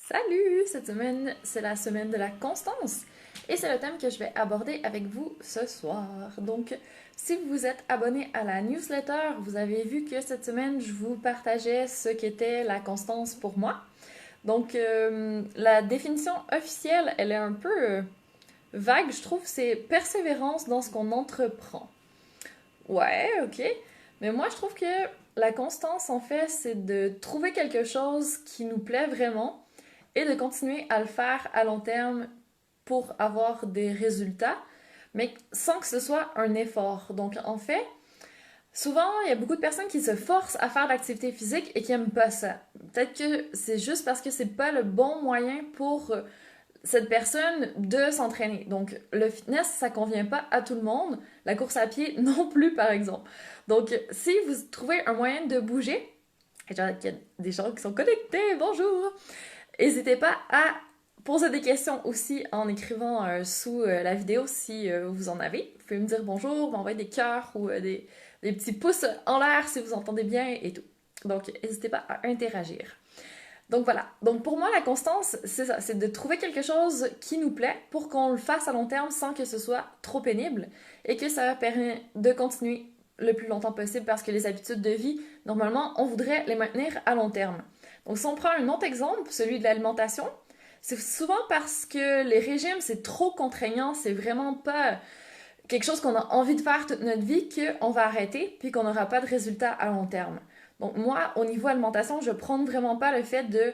Salut! Cette semaine, c'est la semaine de la constance et c'est le thème que je vais aborder avec vous ce soir. Donc, si vous êtes abonné à la newsletter, vous avez vu que cette semaine, je vous partageais ce qu'était la constance pour moi. Donc, la définition officielle, elle est un peu vague, je trouve, c'est persévérance dans ce qu'on entreprend. Ouais, ok. Mais moi, je trouve que la constance, en fait, c'est de trouver quelque chose qui nous plaît vraiment et de continuer à le faire à long terme pour avoir des résultats, mais sans que ce soit un effort. Donc, en fait, souvent, il y a beaucoup de personnes qui se forcent à faire de l'activité physique et qui n'aiment pas ça. Peut-être que c'est juste parce que c'est pas le bon moyen pour cette personne de s'entraîner. Donc, le fitness, ça convient pas à tout le monde. La course à pied non plus, par exemple. Donc, si vous trouvez un moyen de bouger, il y a des gens qui sont connectés, bonjour! N'hésitez pas à poser des questions aussi en écrivant sous la vidéo si vous en avez. Vous pouvez me dire bonjour, m'envoyer des cœurs ou des petits pouces en l'air si vous entendez bien et tout. Donc, n'hésitez pas à interagir. Donc voilà. Donc pour moi, la constance, c'est ça, c'est de trouver quelque chose qui nous plaît pour qu'on le fasse à long terme sans que ce soit trop pénible et que ça permet de continuer le plus longtemps possible parce que les habitudes de vie, normalement, on voudrait les maintenir à long terme. Donc si on prend un autre exemple, celui de l'alimentation, c'est souvent parce que les régimes, c'est trop contraignant, c'est vraiment pas quelque chose qu'on a envie de faire toute notre vie qu'on va arrêter puis qu'on n'aura pas de résultat à long terme. Donc moi, au niveau alimentation, je prends vraiment pas le fait de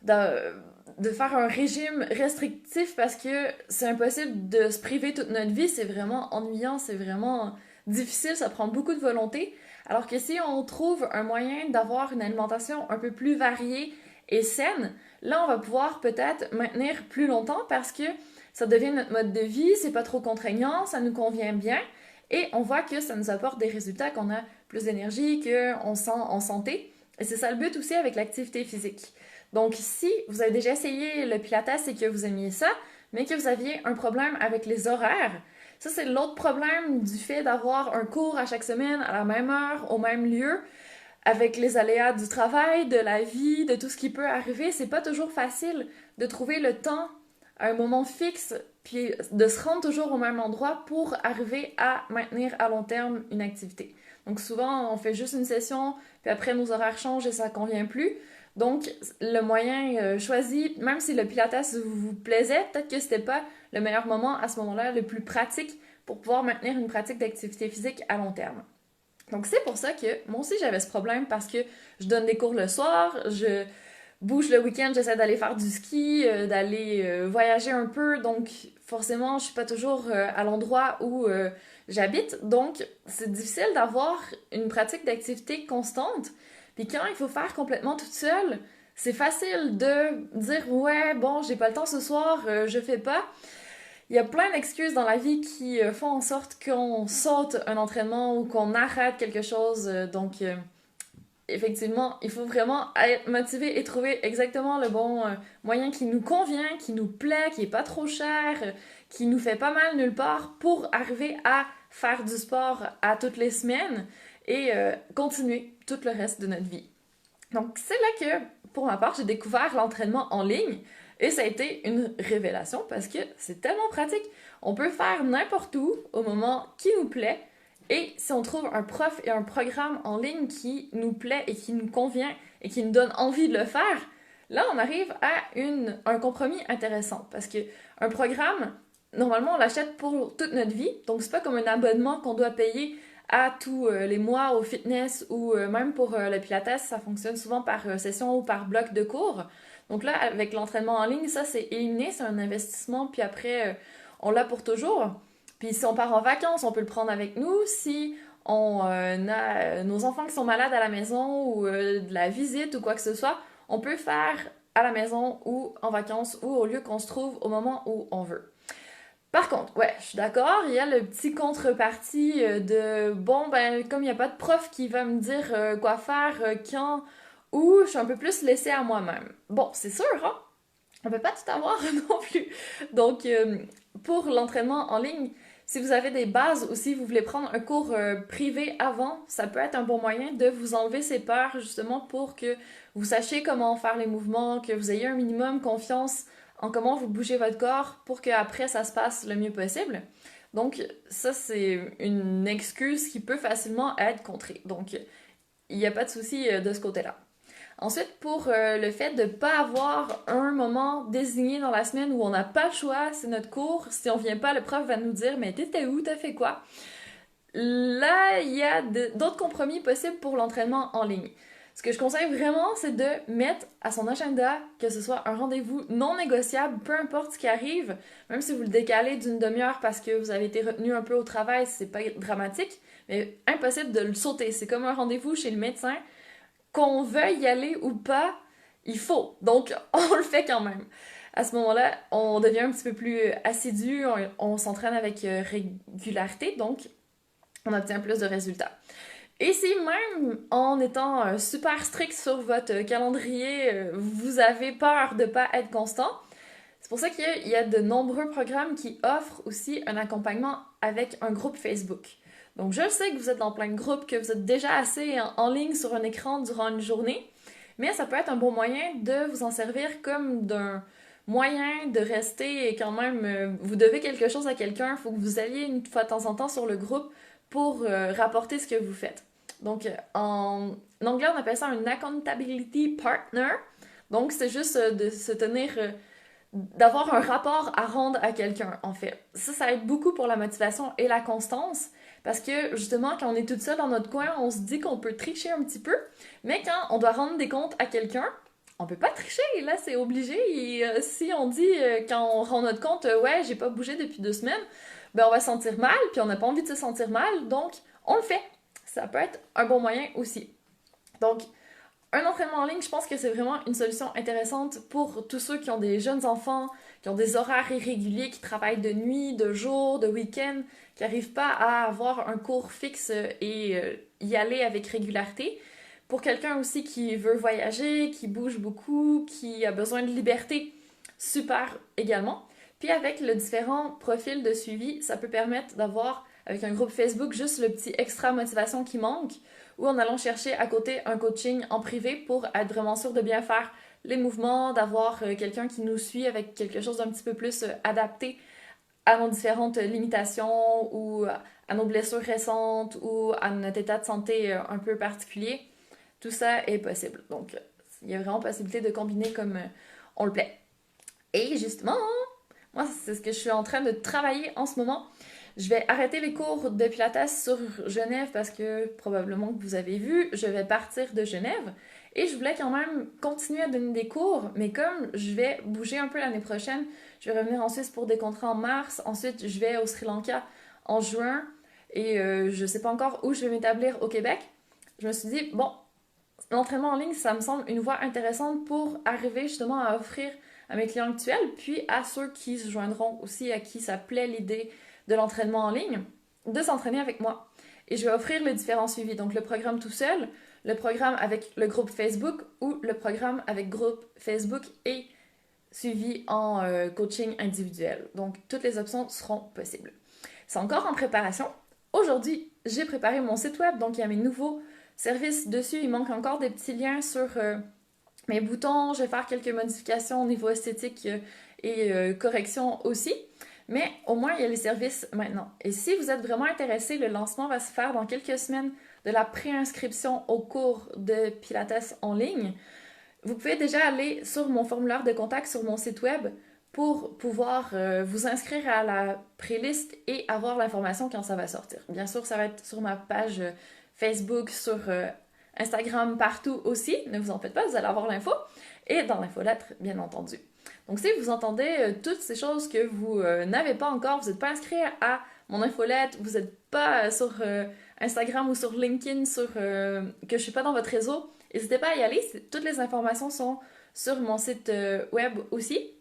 faire un régime restrictif parce que c'est impossible de se priver toute notre vie. C'est vraiment ennuyant, c'est vraiment difficile, ça prend beaucoup de volonté. Alors que si on trouve un moyen d'avoir une alimentation un peu plus variée et saine, là on va pouvoir peut-être maintenir plus longtemps parce que ça devient notre mode de vie, c'est pas trop contraignant, ça nous convient bien et on voit que ça nous apporte des résultats, qu'on a plus d'énergie, qu'on sent en santé. Et c'est ça le but aussi avec l'activité physique. Donc si vous avez déjà essayé le pilates et que vous aimiez ça, mais que vous aviez un problème avec les horaires, ça c'est l'autre problème du fait d'avoir un cours à chaque semaine à la même heure, au même lieu, avec les aléas du travail, de la vie, de tout ce qui peut arriver, c'est pas toujours facile de trouver le temps à un moment fixe, puis de se rendre toujours au même endroit pour arriver à maintenir à long terme une activité. Donc souvent, on fait juste une session, puis après nos horaires changent et ça ne convient plus. Donc le moyen choisi, même si le pilates vous plaisait, peut-être que c'était pas le meilleur moment à ce moment-là, le plus pratique pour pouvoir maintenir une pratique d'activité physique à long terme. Donc c'est pour ça que moi aussi j'avais ce problème parce que je donne des cours le soir, je bouge le week-end, j'essaie d'aller faire du ski, d'aller voyager un peu, donc forcément je suis pas toujours à l'endroit où j'habite, donc c'est difficile d'avoir une pratique d'activité constante. Puis quand il faut faire complètement toute seule, c'est facile de dire ouais bon j'ai pas le temps ce soir, je fais pas. Il y a plein d'excuses dans la vie qui font en sorte qu'on saute un entraînement ou qu'on arrête quelque chose. Donc, effectivement, il faut vraiment être motivé et trouver exactement le bon moyen qui nous convient, qui nous plaît, qui est pas trop cher, qui nous fait pas mal nulle part pour arriver à faire du sport à toutes les semaines et continuer tout le reste de notre vie. Donc, c'est là que, pour ma part, j'ai découvert l'entraînement en ligne et ça a été une révélation parce que c'est tellement pratique. On peut faire n'importe où au moment qui nous plaît et si on trouve un prof et un programme en ligne qui nous plaît et qui nous convient et qui nous donne envie de le faire, là, on arrive à un compromis intéressant parce que un programme, normalement, on l'achète pour toute notre vie. Donc, c'est pas comme un abonnement qu'on doit payer à tous les mois au fitness ou même pour le pilates, ça fonctionne souvent par session ou par bloc de cours. Donc là, avec l'entraînement en ligne, ça c'est éliminé, c'est un investissement, puis après, on l'a pour toujours. Puis si on part en vacances, on peut le prendre avec nous. Si on a nos enfants qui sont malades à la maison ou de la visite ou quoi que ce soit, on peut faire à la maison ou en vacances ou au lieu qu'on se trouve au moment où on veut. Par contre, ouais, je suis d'accord, il y a le petit contrepartie de bon, ben, comme il n'y a pas de prof qui va me dire quoi faire, quand, où, je suis un peu plus laissée à moi-même. Bon, c'est sûr, hein? On peut pas tout avoir non plus. Donc, pour l'entraînement en ligne, Si vous avez des bases ou si vous voulez prendre un cours privé avant, ça peut être un bon moyen de vous enlever ces peurs justement pour que vous sachiez comment faire les mouvements, que vous ayez un minimum confiance en comment vous bougez votre corps pour qu'après ça se passe le mieux possible. Donc ça c'est une excuse qui peut facilement être contrée. Donc il n'y a pas de souci de ce côté-là. Ensuite, pour le fait de ne pas avoir un moment désigné dans la semaine où on n'a pas le choix, c'est notre cours. Si on vient pas, le prof va nous dire mais t'étais où, t'as fait quoi? Là, il y a d'autres compromis possibles pour l'entraînement en ligne. Ce que je conseille vraiment, c'est de mettre à son agenda que ce soit un rendez-vous non négociable, peu importe ce qui arrive, même si vous le décalez d'une demi-heure parce que vous avez été retenu un peu au travail, c'est pas dramatique, mais impossible de le sauter. C'est comme un rendez-vous chez le médecin. Qu'on veuille y aller ou pas, il faut. Donc, on le fait quand même. À ce moment-là, on devient un petit peu plus assidu, on s'entraîne avec régularité, donc on obtient plus de résultats. Et si même en étant super strict sur votre calendrier, vous avez peur de ne pas être constant, c'est pour ça qu'il y a de nombreux programmes qui offrent aussi un accompagnement avec un groupe Facebook. Donc je sais que vous êtes dans plein de groupes, que vous êtes déjà assez en ligne sur un écran durant une journée, mais ça peut être un bon moyen de vous en servir comme d'un moyen de rester quand même, vous devez quelque chose à quelqu'un, il faut que vous alliez une fois de temps en temps sur le groupe pour rapporter ce que vous faites. Donc en anglais on appelle ça un accountability partner, donc c'est juste de se tenir d'avoir un rapport à rendre à quelqu'un, en fait. Ça aide beaucoup pour la motivation et la constance, parce que justement, quand on est toute seule dans notre coin, on se dit qu'on peut tricher un petit peu, mais quand on doit rendre des comptes à quelqu'un, on peut pas tricher, là, c'est obligé. Et si on dit, quand on rend notre compte, ouais, j'ai pas bougé depuis 2 semaines, ben on va se sentir mal, puis on n'a pas envie de se sentir mal, donc on le fait. Ça peut être un bon moyen aussi. Donc, un entraînement en ligne, je pense que c'est vraiment une solution intéressante pour tous ceux qui ont des jeunes enfants, qui ont des horaires irréguliers, qui travaillent de nuit, de jour, de week-end, qui n'arrivent pas à avoir un cours fixe et y aller avec régularité. Pour quelqu'un aussi qui veut voyager, qui bouge beaucoup, qui a besoin de liberté, super également. Puis avec le différent profil de suivi, ça peut permettre d'avoir, avec un groupe Facebook, juste le petit extra motivation qui manque, ou en allant chercher à côté un coaching en privé pour être vraiment sûr de bien faire les mouvements, d'avoir quelqu'un qui nous suit avec quelque chose d'un petit peu plus adapté à nos différentes limitations ou à nos blessures récentes ou à notre état de santé un peu particulier. Tout ça est possible. Donc, il y a vraiment possibilité de combiner comme on le plaît. Et justement, moi, c'est ce que je suis en train de travailler en ce moment. Je vais arrêter les cours de Pilates sur Genève parce que probablement que vous avez vu, je vais partir de Genève et je voulais quand même continuer à donner des cours, mais comme je vais bouger un peu l'année prochaine, je vais revenir en Suisse pour des contrats en mars, ensuite je vais au Sri Lanka en juin et je ne sais pas encore où je vais m'établir au Québec. Je me suis dit, bon, l'entraînement en ligne, ça me semble une voie intéressante pour arriver justement à offrir à mes clients actuels, puis à ceux qui se joindront aussi, à qui ça plaît l'idée de l'entraînement en ligne, de s'entraîner avec moi. Et je vais offrir les différents suivis. Donc le programme tout seul, le programme avec le groupe Facebook ou le programme avec groupe Facebook et suivi en coaching individuel. Donc toutes les options seront possibles. C'est encore en préparation. Aujourd'hui, j'ai préparé mon site web, donc il y a mes nouveaux services dessus. Il manque encore des petits liens sur mes boutons. Je vais faire quelques modifications au niveau esthétique et correction aussi. Mais au moins, il y a les services maintenant. Et si vous êtes vraiment intéressé, le lancement va se faire dans quelques semaines de la préinscription au cours de Pilates en ligne. Vous pouvez déjà aller sur mon formulaire de contact sur mon site web pour pouvoir vous inscrire à la playlist et avoir l'information quand ça va sortir. Bien sûr, ça va être sur ma page Facebook, sur Instagram, partout aussi. Ne vous en faites pas, vous allez avoir l'info. Et dans l'infolettre, bien entendu. Donc si vous entendez toutes ces choses que vous n'avez pas encore, vous n'êtes pas inscrit à mon infolette, vous n'êtes pas sur Instagram ou sur LinkedIn, que je ne suis pas dans votre réseau, n'hésitez pas à y aller. Toutes les informations sont sur mon site web aussi.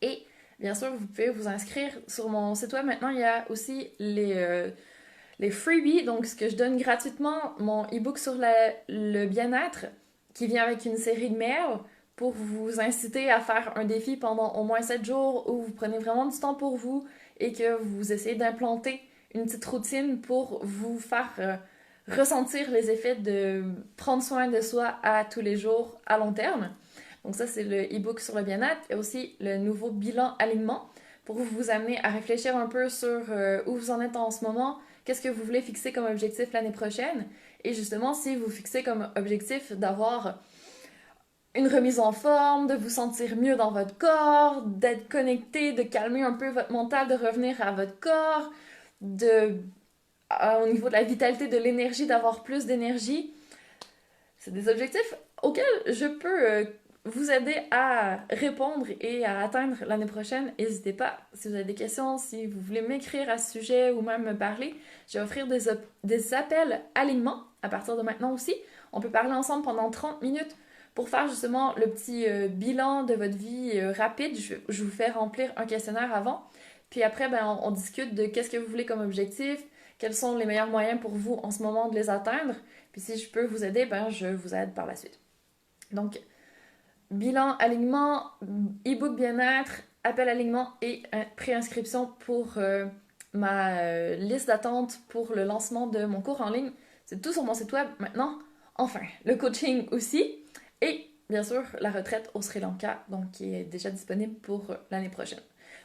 Et bien sûr, vous pouvez vous inscrire sur mon site web. Maintenant, il y a aussi les freebies, donc ce que je donne gratuitement, mon e-book sur le bien-être qui vient avec une série de mails pour vous inciter à faire un défi pendant au moins 7 jours où vous prenez vraiment du temps pour vous et que vous essayez d'implanter une petite routine pour vous faire ressentir les effets de prendre soin de soi à tous les jours à long terme. Donc ça, c'est le e-book sur le bien-être. Et aussi le nouveau bilan alignement pour vous amener à réfléchir un peu sur où vous en êtes en ce moment, qu'est-ce que vous voulez fixer comme objectif l'année prochaine. Et justement, si vous fixez comme objectif d'avoir une remise en forme, de vous sentir mieux dans votre corps, d'être connecté, de calmer un peu votre mental, de revenir à votre corps, au niveau de la vitalité, de l'énergie, d'avoir plus d'énergie. C'est des objectifs auxquels je peux vous aider à répondre et à atteindre l'année prochaine. N'hésitez pas, si vous avez des questions, si vous voulez m'écrire à ce sujet ou même me parler, je vais offrir des appels alignement à partir de maintenant aussi. On peut parler ensemble pendant 30 minutes pour faire justement le petit bilan de votre vie rapide. Je vous fais remplir un questionnaire avant. Puis après, on discute de qu'est-ce que vous voulez comme objectif, quels sont les meilleurs moyens pour vous en ce moment de les atteindre. Puis si je peux vous aider, je vous aide par la suite. Donc, bilan, alignement, e-book bien-être, appel alignement et préinscription pour ma liste d'attente pour le lancement de mon cours en ligne. C'est tout sur mon site web maintenant. Enfin, le coaching aussi. Et bien sûr, la retraite au Sri Lanka, donc qui est déjà disponible pour l'année prochaine.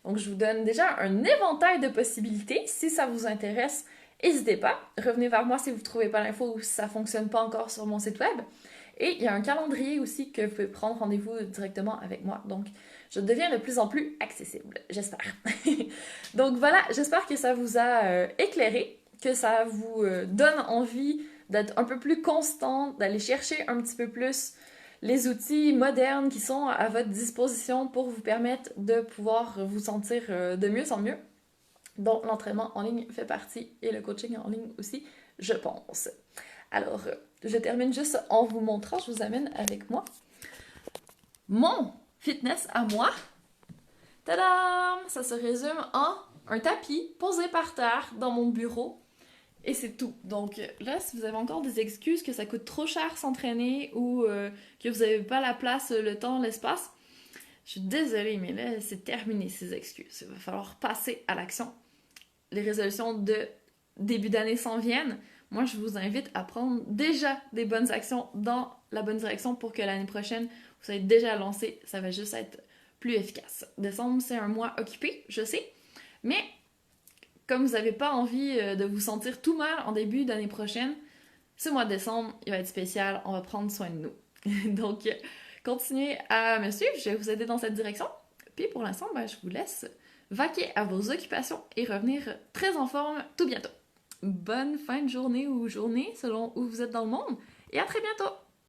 Donc, je vous donne déjà un éventail de possibilités. Si ça vous intéresse, n'hésitez pas. Revenez vers moi si vous ne trouvez pas l'info ou si ça ne fonctionne pas encore sur mon site web. Et il y a un calendrier aussi que vous pouvez prendre rendez-vous directement avec moi. Donc, je deviens de plus en plus accessible, j'espère. Donc voilà, j'espère que ça vous a éclairé, que ça vous donne envie d'être un peu plus constant, d'aller chercher un petit peu plus les outils modernes qui sont à votre disposition pour vous permettre de pouvoir vous sentir de mieux en mieux. Donc, l'entraînement en ligne fait partie et le coaching en ligne aussi, je pense. Alors, je termine juste en vous montrant, je vous amène avec moi mon fitness à moi. Tadam! Ça se résume en un tapis posé par terre dans mon bureau. Et c'est tout. Donc là, si vous avez encore des excuses que ça coûte trop cher s'entraîner ou que vous n'avez pas la place, le temps, l'espace, je suis désolée, mais là, c'est terminé ces excuses. Il va falloir passer à l'action. Les résolutions de début d'année s'en viennent. Moi, je vous invite à prendre déjà des bonnes actions dans la bonne direction pour que l'année prochaine, vous soyez déjà lancé. Ça va juste être plus efficace. Décembre, c'est un mois occupé, je sais. Mais comme vous n'avez pas envie de vous sentir tout mal en début d'année prochaine, ce mois de décembre, il va être spécial. On va prendre soin de nous. Donc, continuez à me suivre. Je vais vous aider dans cette direction. Puis pour l'instant, je vous laisse vaquer à vos occupations et revenir très en forme tout bientôt. Bonne fin de journée ou journée selon où vous êtes dans le monde et à très bientôt!